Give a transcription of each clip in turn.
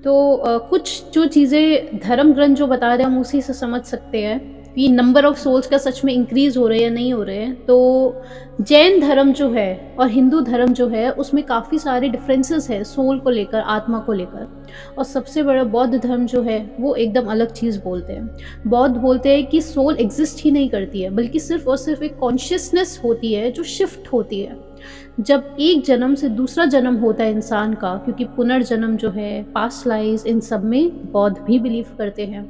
तो कुछ जो चीज़ें धर्म ग्रंथ जो बता रहे हैं हम उसी से समझ सकते हैं कि नंबर ऑफ सोल्स का सच में इंक्रीज़ हो रहे हैं या नहीं हो रहे हैं। तो जैन धर्म जो है और हिंदू धर्म जो है उसमें काफ़ी सारे डिफरेंसेस है सोल को लेकर, आत्मा को लेकर। और सबसे बड़ा बौद्ध धर्म जो है वो एकदम अलग चीज़ बोलते हैं। बौद्ध बोलते हैं कि सोल एग्जिस्ट ही नहीं करती है, बल्कि सिर्फ और सिर्फ एक कॉन्शियसनेस होती है जो शिफ्ट होती है जब एक जन्म से दूसरा जन्म होता है इंसान का, क्योंकि पुनर्जन्म जो है, पास्ट लाइफ, इन सब में बौद्ध भी बिलीव करते हैं।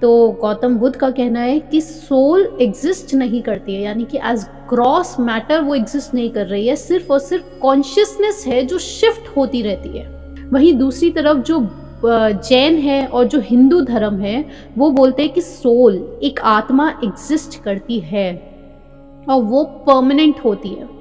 तो गौतम बुद्ध का कहना है कि सोल एग्जिस्ट नहीं करती है, यानी कि एज ग्रॉस मैटर वो एग्जिस्ट नहीं कर रही है, सिर्फ और सिर्फ कॉन्शियसनेस है जो शिफ्ट होती रहती है। वहीं दूसरी तरफ जो जैन है और जो हिंदू धर्म है वो बोलते हैं कि सोल, एक आत्मा एग्जिस्ट करती है और वो परमानेंट होती है।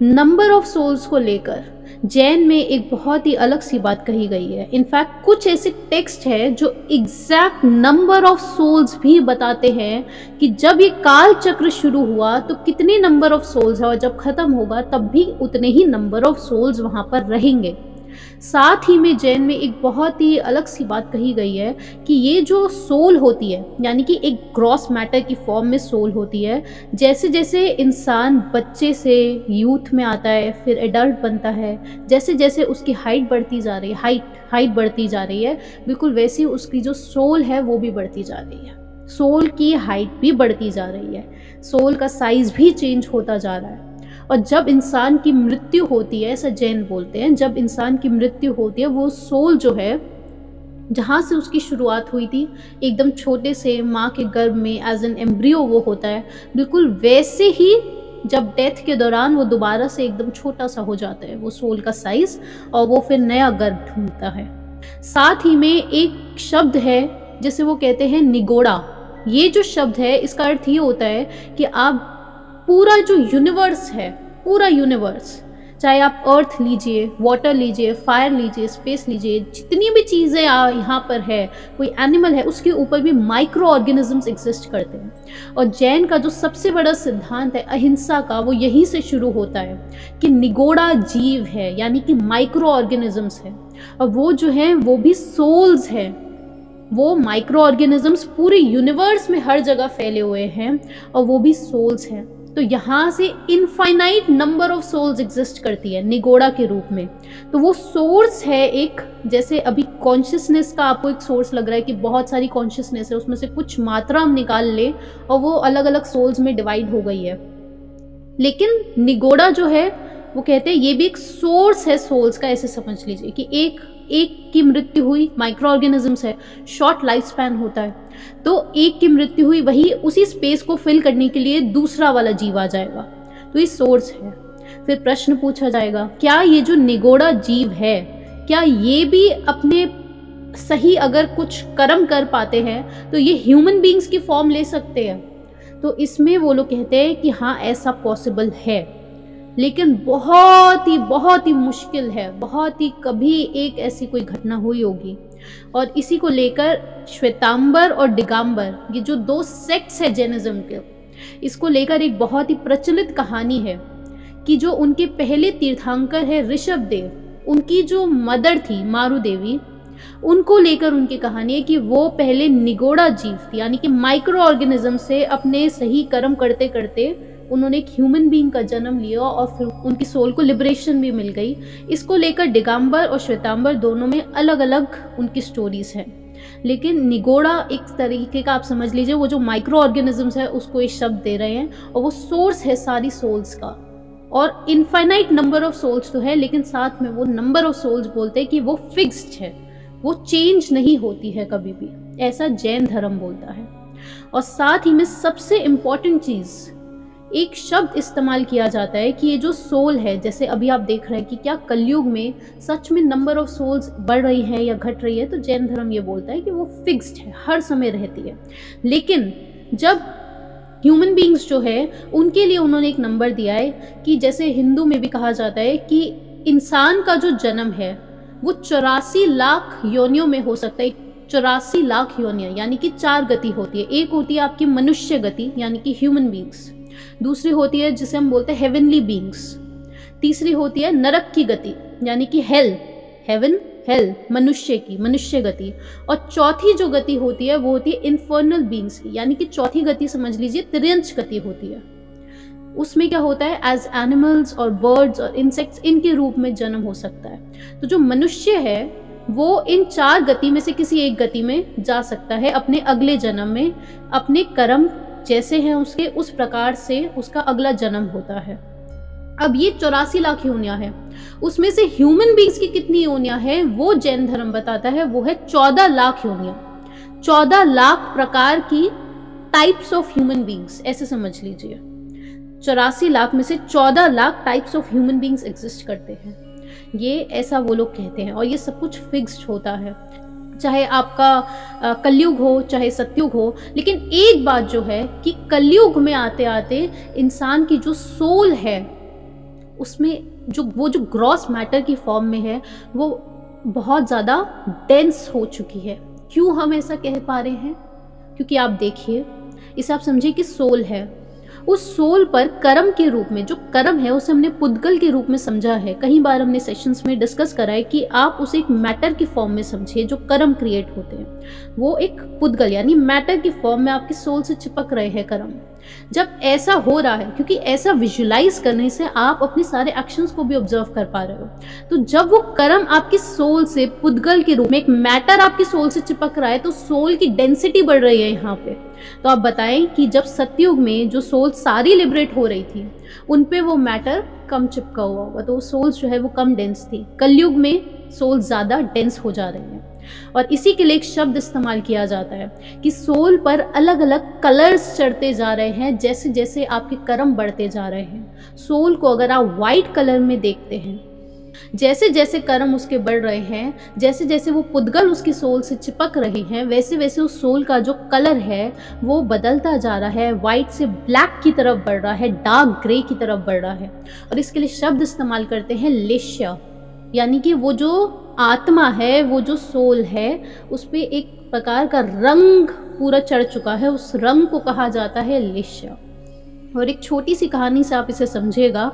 नंबर ऑफ सोल्स को लेकर जैन में एक बहुत ही अलग सी बात कही गई है। इनफैक्ट कुछ ऐसे टेक्स्ट है जो एग्जैक्ट नंबर ऑफ सोल्स भी बताते हैं कि जब ये काल चक्र शुरू हुआ तो कितने नंबर ऑफ सोल्स है और जब खत्म होगा तब भी उतने ही नंबर ऑफ सोल्स वहां पर रहेंगे। साथ ही में जैन में एक बहुत ही अलग सी बात कही गई है कि ये जो सोल होती है, यानी कि एक ग्रॉस मैटर की फॉर्म में सोल होती है, जैसे जैसे इंसान बच्चे से यूथ में आता है, फिर एडल्ट बनता है, जैसे जैसे उसकी हाइट बढ़ती जा रही है, हाइट बढ़ती जा रही है, बिल्कुल वैसे उसकी जो सोल है वो भी बढ़ती जा रही है। सोल की हाइट भी बढ़ती जा रही है, सोल का साइज भी चेंज होता जा रहा है। और जब इंसान की मृत्यु होती है, ऐसा जैन बोलते हैं, जब इंसान की मृत्यु होती है वो सोल जो है जहाँ से उसकी शुरुआत हुई थी, एकदम छोटे से माँ के गर्भ में एज एन एम्ब्रियो वो होता है, बिल्कुल वैसे ही जब डेथ के दौरान वो दोबारा से एकदम छोटा सा हो जाता है वो सोल का साइज, और वो फिर नया गर्भ ढूंढता है। साथ ही में एक शब्द है जिसे वो कहते हैं निगोड़ा। ये जो शब्द है इसका अर्थ ये होता है कि आप पूरा जो यूनिवर्स है, पूरा यूनिवर्स, चाहे आप अर्थ लीजिए, वाटर लीजिए, फायर लीजिए, स्पेस लीजिए, जितनी भी चीज़ें यहाँ पर है, कोई एनिमल है, उसके ऊपर भी माइक्रो ऑर्गेनिजम्स एग्जिस्ट करते हैं। और जैन का जो सबसे बड़ा सिद्धांत है अहिंसा का, वो यहीं से शुरू होता है कि निगोड़ा जीव है, यानी कि माइक्रो ऑर्गेनिजम्स है, और वो जो है वो भी सोल्स है। वो माइक्रो ऑर्गेनिजम्स पूरे यूनिवर्स में हर जगह फैले हुए हैं और वो भी सोल्स हैं। तो यहाँ से infinite number of souls exist करती है निगोड़ा के रूप में। तो वो सोर्स है एक, जैसे अभी कॉन्शियसनेस का आपको एक सोर्स लग रहा है कि बहुत सारी कॉन्शियसनेस है, उसमें से कुछ मात्रा हम निकाल ले और वो अलग अलग सोल्स में डिवाइड हो गई है। लेकिन निगोड़ा जो है वो कहते हैं ये भी एक सोर्स है सोल्स का। ऐसे समझ लीजिए कि एक की मृत्यु हुई, माइक्रो ऑर्गेनिजम्स है, शॉर्ट लाइफ स्पैन होता है, तो एक की मृत्यु हुई, वही उसी स्पेस को फिल करने के लिए दूसरा वाला जीव आ जाएगा, तो ये सोर्स है। फिर प्रश्न पूछा जाएगा, क्या ये जो निगोड़ा जीव है, क्या ये भी अपने सही अगर कुछ कर्म कर पाते हैं तो ये ह्यूमन बींग्स की फॉर्म ले सकते हैं? तो इसमें वो लोग कहते हैं कि हाँ ऐसा पॉसिबल है, लेकिन बहुत ही मुश्किल है, बहुत ही कभी एक ऐसी कोई घटना हुई होगी। और इसी को लेकर श्वेतांबर और दिगंबर, ये जो दो सेक्ट्स है जैनिज्म के, इसको लेकर एक बहुत ही प्रचलित कहानी है कि जो उनके पहले तीर्थंकर है ऋषभ देव, उनकी जो मदर थी मारू देवी, उनको लेकर उनकी कहानी है कि वो पहले निगोड़ा जीव थी, यानी कि माइक्रो ऑर्गेनिज्म से अपने सही कर्म करते करते उन्होंने एक ह्यूमन बीइंग का जन्म लिया और फिर उनकी सोल को लिबरेशन भी मिल गई। इसको लेकर दिगंबर और श्वेतांबर दोनों में अलग अलग उनकी स्टोरीज हैं। लेकिन निगोड़ा एक तरीके का आप समझ लीजिए वो जो माइक्रो ऑर्गेनिजम्स है उसको एक शब्द दे रहे हैं, और वो सोर्स है सारी सोल्स का। और इनफाइनाइट नंबर ऑफ सोल्स तो है, लेकिन साथ में वो नंबर ऑफ सोल्स बोलते हैं कि वो फिक्स्ड है, वो चेंज नहीं होती है कभी भी, ऐसा जैन धर्म बोलता है। और साथ ही में सबसे इम्पॉर्टेंट चीज़, एक शब्द इस्तेमाल किया जाता है कि ये जो सोल है, जैसे अभी आप देख रहे हैं कि क्या कलयुग में सच में नंबर ऑफ सोल्स बढ़ रही है या घट रही है, तो जैन धर्म ये बोलता है कि वो फिक्स्ड है, हर समय रहती है। लेकिन जब ह्यूमन बींग्स जो है उनके लिए उन्होंने एक नंबर दिया है कि जैसे हिंदू में भी कहा जाता है कि इंसान का जो जन्म है वो 84 लाख योनियों में हो सकता है। 84 लाख योनियाँ, यानी कि 4 गति होती है। एक होती है आपकी मनुष्य गति, यानी कि ह्यूमन बींग्स, दूसरी होती है जिसे हम बोलते हैं हेवनली बींग्स, तीसरी होती है नरक की गति, यानी कि हेल, हेवन हेल, मनुष्य की, मनुष्य गति। और चौथी जो गति होती है वो होती है इन्फर्नल बींग्स की, यानी कि चौथी गति समझ लीजिए तिर्यंच गति होती है। उसमें क्या होता है, एज एनिमल्स और बर्ड्स और इंसेक्ट्स इनके रूप में जन्म हो सकता है। तो जो मनुष्य है वो इन 4 गति में से किसी एक गति में जा सकता है अपने अगले जन्म में, अपने कर्म जैसे हैं उसके उस प्रकार से उसका अगला जन्म होता है। अब ये 84 लाख योनियां हैं, उसमें से ह्यूमन बींग्स की कितनी योनियां हैं वो जैन धर्म बताता है, वो है 14 लाख योनियां। 14 लाख प्रकार की टाइप्स ऑफ ह्यूमन बींग्स, ऐसे समझ लीजिए। 84 लाख में से 14 lakh types of human beings exist करते हैं, ये ऐसा वो लोग कहते हैं। और ये सब कुछ फिक्स्ड होता है, चाहे आपका कलयुग हो चाहे सतयुग हो। लेकिन एक बात जो है कि कलयुग में आते आते इंसान की जो सोल है उसमें जो ग्रॉस मैटर की फॉर्म में है वो बहुत ज़्यादा डेंस हो चुकी है। क्यों हम ऐसा कह पा रहे हैं? क्योंकि आप देखिए, इसे आप समझिए कि सोल है, उस सोल पर कर्म के रूप में, जो कर्म है उसे हमने पुद्गल के रूप में समझा है। कई बार हमने सेशंस में डिस्कस करा है कि आप उसे एक मैटर की फॉर्म में समझिए। जो कर्म क्रिएट होते हैं वो एक पुद्गल यानी मैटर की फॉर्म में आपकी सोल से चिपक रहे हैं कर्म। जब ऐसा हो रहा है, क्योंकि ऐसा विजुलाइज करने से आप अपने सारे एक्शंस को भी ऑब्जर्व कर पा रहे हो, तो जब वो कर्म आपकी सोल से पुद्गल के रूप में एक मैटर आपकी सोल से चिपक रहा है तो सोल की डेंसिटी बढ़ रही है यहाँ पे। तो आप बताएं कि जब सतयुग में जो सोल सारी लिबरेट हो रही थी उन पे वो मैटर कम चिपका हुआ होगा, तो सोल्स जो है वो कम डेंस थी। कलयुग में सोल ज़्यादा डेंस हो जा रही है। और इसी के लिए एक शब्द इस्तेमाल किया जाता है कि सोल पर अलग अलग कलर्स चढ़ते जा रहे हैं जैसे जैसे आपके कर्म बढ़ते जा रहे हैं। सोल को अगर आप वाइट कलर में देखते हैं, जैसे जैसे कर्म उसके बढ़ रहे हैं, जैसे जैसे वो पुद्गल उसकी सोल से चिपक रहे हैं, वैसे वैसे उस सोल का जो कलर है वो बदलता जा रहा है, वाइट से ब्लैक की तरफ बढ़ रहा है, डार्क ग्रे की तरफ बढ़ रहा है। और इसके लिए शब्द इस्तेमाल करते हैं लेश्य, यानी कि वो जो आत्मा है, वो जो सोल है, उस पर एक प्रकार का रंग पूरा चढ़ चुका है, उस रंग को कहा जाता है लेश्य। और एक छोटी सी कहानी से आप इसे समझिएगा।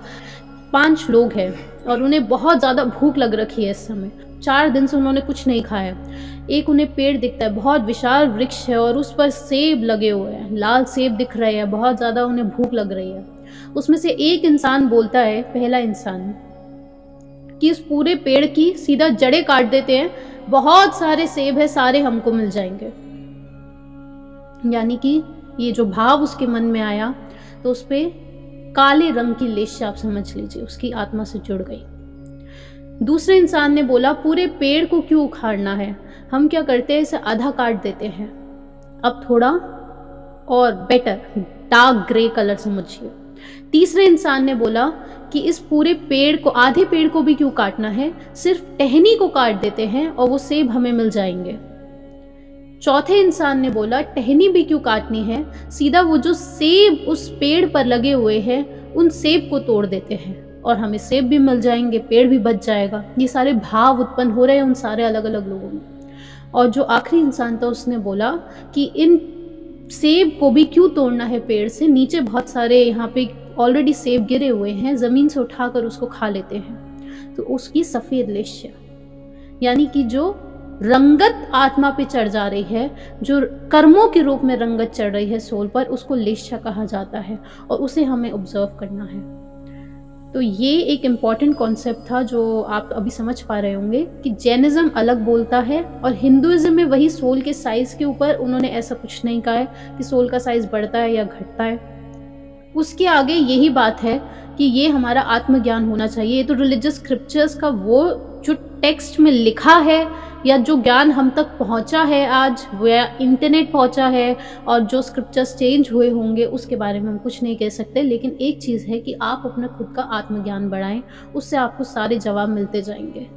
5 लोग हैं और उन्हें बहुत ज़्यादा भूख लग रखी है इस समय। 4 दिन से उन्होंने कुछ नहीं खाया। एक उन्हें पेड़ दिखता है, बहुत विशाल वृक्ष है और उस पर सेब लगे हुए हैं, लाल सेब दिख रहे हैं, बहुत ज़्यादा उन्हें भूख लग रही है। उसमें से एक इंसान बोलता है, पहला इंसान, कि इस पूरे पेड़ की सीधा जड़ें काट देते हैं, बहुत सारे सेब है, सारे हमको मिल जाएंगे। यानी कि ये जो भाव उसके मन में आया तो उस पे काले रंग की लेश्य आप समझ लीजिए उसकी आत्मा से जुड़ गई। दूसरे इंसान ने बोला, पूरे पेड़ को क्यों उखाड़ना है, हम क्या करते हैं इसे आधा काट देते हैं, अब थोड़ा और बेटर डार्क ग्रे कलर समझिए। तीसरे इंसान ने बोला कि इस पूरे पेड़ को, आधे पेड़ को भी क्यों काटना है, सिर्फ टहनी को काट देते हैं और वो सेब हमें मिल जाएंगे। चौथे इंसान ने बोला, टहनी भी क्यों काटनी है, सीधा वो जो सेब उस पेड़ पर लगे हुए हैं उन सेब को तोड़ देते हैं और हमें सेब भी मिल जाएंगे, पेड़ भी बच जाएगा। ये सारे भाव उत्पन्न हो रहे हैं उन सारे अलग अलग लोगों में। और जो आखिरी इंसान था उसने बोला कि इन सेब को भी क्यों तोड़ना है पेड़ से, नीचे बहुत सारे यहाँ पे ऑलरेडी सेब गिरे हुए हैं, ज़मीन से उठाकर उसको खा लेते हैं। तो उसकी सफ़ेद लेश्य, यानी कि जो रंगत आत्मा पे चढ़ जा रही है, जो कर्मों के रूप में रंगत चढ़ रही है सोल पर, उसको लेश्य कहा जाता है और उसे हमें ऑब्जर्व करना है। तो ये एक इम्पॉर्टेंट कॉन्सेप्ट था जो आप अभी समझ पा रहे होंगे कि जैनिज्म अलग बोलता है और हिंदुइज्म में वही सोल के साइज़ के ऊपर उन्होंने ऐसा कुछ नहीं कहा है कि सोल का साइज़ बढ़ता है या घटता है। उसके आगे यही बात है कि ये हमारा आत्मज्ञान होना चाहिए। ये तो रिलीजियस स्क्रिप्चर्स का वो जो टेक्स्ट में लिखा है या जो ज्ञान हम तक पहुंचा है आज, वो या इंटरनेट पहुंचा है और जो स्क्रिप्चर्स चेंज हुए होंगे उसके बारे में हम कुछ नहीं कह सकते। लेकिन एक चीज़ है कि आप अपना खुद का आत्मज्ञान बढ़ाएं, उससे आपको सारे जवाब मिलते जाएंगे।